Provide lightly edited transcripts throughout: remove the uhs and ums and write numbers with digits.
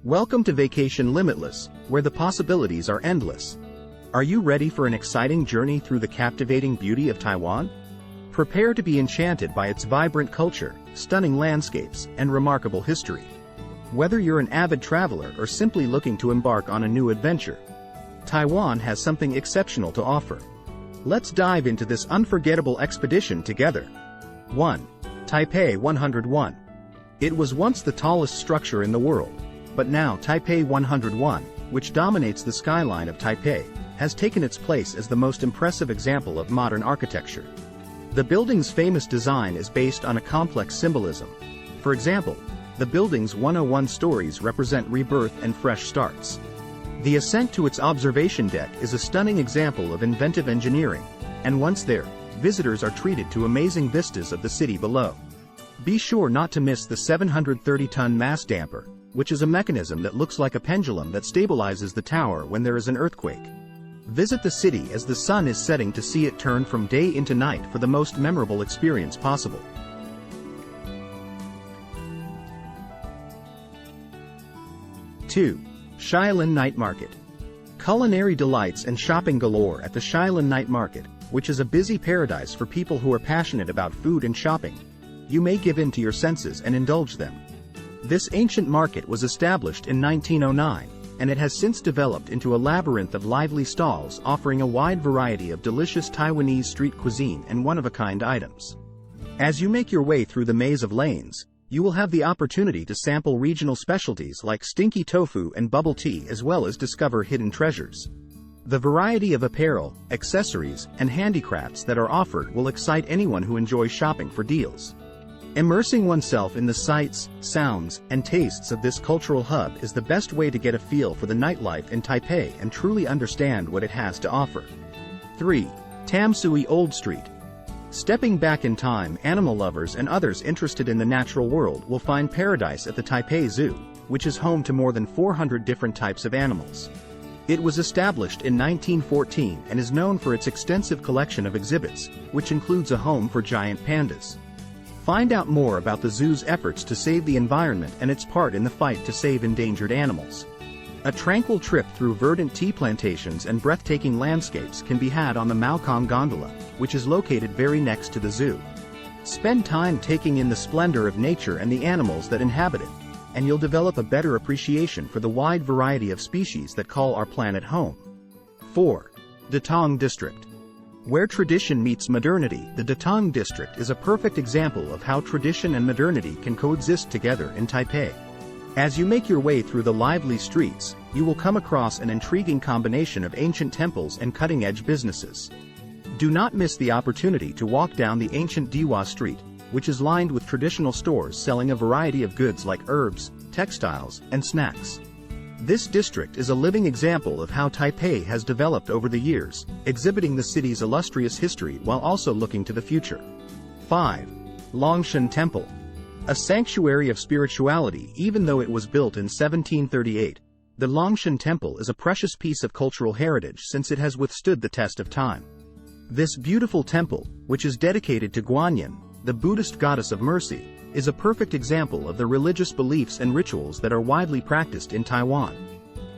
Welcome to Vacation Limitless, where the possibilities are endless. Are you ready for an exciting journey through the captivating beauty of Taiwan? Prepare to be enchanted by its vibrant culture, stunning landscapes, and remarkable history. Whether you're an avid traveler or simply looking to embark on a new adventure, Taiwan has something exceptional to offer. Let's dive into this unforgettable expedition together. 1. Taipei 101. It was once the tallest structure in the world, but now Taipei 101, which dominates the skyline of Taipei, has taken its place as the most impressive example of modern architecture. The building's famous design is based on a complex symbolism. For example, the building's 101 stories represent rebirth and fresh starts. The ascent to its observation deck is a stunning example of inventive engineering, and once there, visitors are treated to amazing vistas of the city below. Be sure not to miss the 730-ton mass damper, which is a mechanism that looks like a pendulum that stabilizes the tower when there is an earthquake. Visit the city as the sun is setting to see it turn from day into night for the most memorable experience possible. 2. Xiaolin Night Market. Culinary delights and shopping galore at the Xiaolin Night Market, which is a busy paradise for people who are passionate about food and shopping. You may give in to your senses and indulge them. This ancient market was established in 1909, and it has since developed into a labyrinth of lively stalls offering a wide variety of delicious Taiwanese street cuisine and one-of-a-kind items. As you make your way through the maze of lanes, you will have the opportunity to sample regional specialties like stinky tofu and bubble tea, as well as discover hidden treasures. The variety of apparel, accessories, and handicrafts that are offered will excite anyone who enjoys shopping for deals. Immersing oneself in the sights, sounds, and tastes of this cultural hub is the best way to get a feel for the nightlife in Taipei and truly understand what it has to offer. 3. Tam Sui Old Street. Stepping back in time, animal lovers and others interested in the natural world will find paradise at the Taipei Zoo, which is home to more than 400 different types of animals. It was established in 1914 and is known for its extensive collection of exhibits, which includes a home for giant pandas. Find out more about the zoo's efforts to save the environment and its part in the fight to save endangered animals. A tranquil trip through verdant tea plantations and breathtaking landscapes can be had on the Maokong Gondola, which is located very next to the zoo. Spend time taking in the splendor of nature and the animals that inhabit it, and you'll develop a better appreciation for the wide variety of species that call our planet home. 4. Datong District. Where tradition meets modernity, the Datong District is a perfect example of how tradition and modernity can coexist together in Taipei. As you make your way through the lively streets, you will come across an intriguing combination of ancient temples and cutting-edge businesses. Do not miss the opportunity to walk down the ancient Diwa Street, which is lined with traditional stores selling a variety of goods like herbs, textiles, and snacks. This district is a living example of how Taipei has developed over the years, exhibiting the city's illustrious history while also looking to the future. 5. Longshin Temple. A sanctuary of spirituality. Even though it was built in 1738, the Longshin Temple is a precious piece of cultural heritage since it has withstood the test of time. This beautiful temple, which is dedicated to Guanyin, the Buddhist goddess of mercy, is a perfect example of the religious beliefs and rituals that are widely practiced in Taiwan.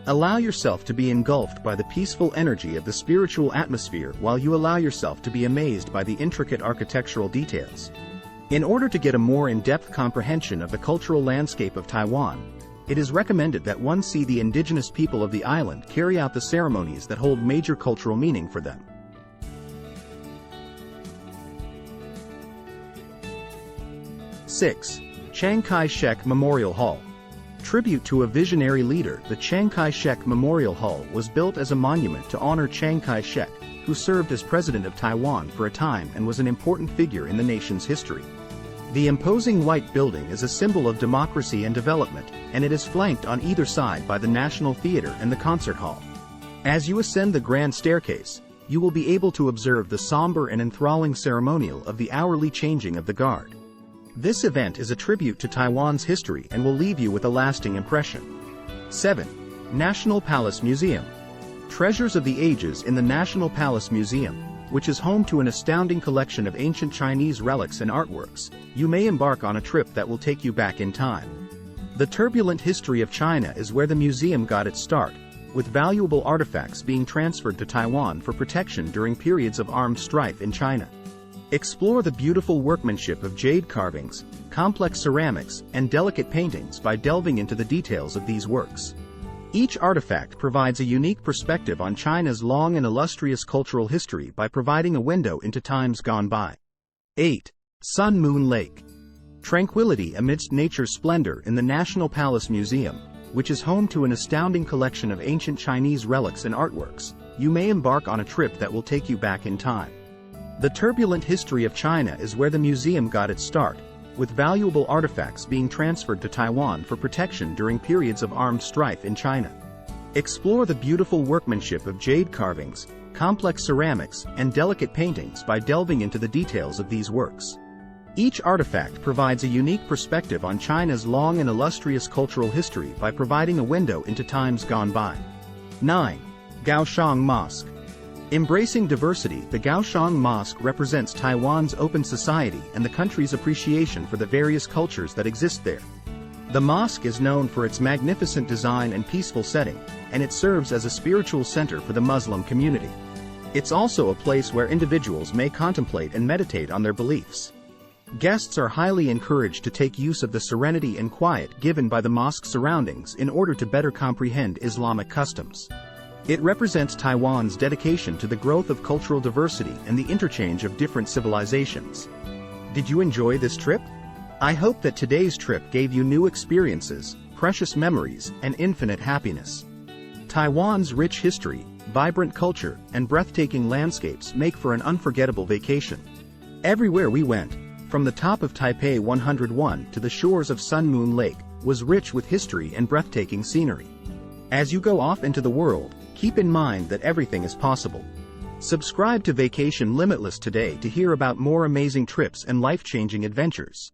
Allow yourself to be engulfed by the peaceful energy of the spiritual atmosphere while you allow yourself to be amazed by the intricate architectural details. In order to get a more in-depth comprehension of the cultural landscape of Taiwan, it is recommended that one see the indigenous people of the island carry out the ceremonies that hold major cultural meaning for them. 6. Chiang Kai-shek Memorial Hall. Tribute to a visionary leader, the Chiang Kai-shek Memorial Hall was built as a monument to honor Chiang Kai-shek, who served as president of Taiwan for a time and was an important figure in the nation's history. The imposing white building is a symbol of democracy and development, and it is flanked on either side by the National Theater and the Concert Hall. As you ascend the grand staircase, you will be able to observe the somber and enthralling ceremonial of the hourly changing of the guard. This event is a tribute to Taiwan's history and will leave you with a lasting impression. 7. National Palace Museum. Treasures of the ages in the National Palace Museum, which is home to an astounding collection of ancient Chinese relics and artworks. You may embark on a trip that will take you back in time. The turbulent history of China is where the museum got its start, with valuable artifacts being transferred to Taiwan for protection during periods of armed strife in China. Explore the beautiful workmanship of jade carvings, complex ceramics, and delicate paintings by delving into the details of these works. Each artifact provides a unique perspective on China's long and illustrious cultural history by providing a window into times gone by. 8. Sun Moon Lake. Tranquility amidst nature's splendor in the National Palace Museum, which is home to an astounding collection of ancient Chinese relics and artworks. You may embark on a trip that will take you back in time. The turbulent history of China is where the museum got its start, with valuable artifacts being transferred to Taiwan for protection during periods of armed strife in China. Explore the beautiful workmanship of jade carvings, complex ceramics, and delicate paintings by delving into the details of these works. Each artifact provides a unique perspective on China's long and illustrious cultural history by providing a window into times gone by. 9. Gao Xiang Mosque. Embracing diversity, the Gao Xiang Mosque represents Taiwan's open society and the country's appreciation for the various cultures that exist there. The mosque is known for its magnificent design and peaceful setting, and it serves as a spiritual center for the Muslim community. It's also a place where individuals may contemplate and meditate on their beliefs. Guests are highly encouraged to take use of the serenity and quiet given by the mosque's surroundings in order to better comprehend Islamic customs. It represents Taiwan's dedication to the growth of cultural diversity and the interchange of different civilizations. Did you enjoy this trip? I hope that today's trip gave you new experiences, precious memories, and infinite happiness. Taiwan's rich history, vibrant culture, and breathtaking landscapes make for an unforgettable vacation. Everywhere we went, from the top of Taipei 101 to the shores of Sun Moon Lake, was rich with history and breathtaking scenery. As you go off into the world, keep in mind that everything is possible. Subscribe to Vacation Limitless today to hear about more amazing trips and life-changing adventures.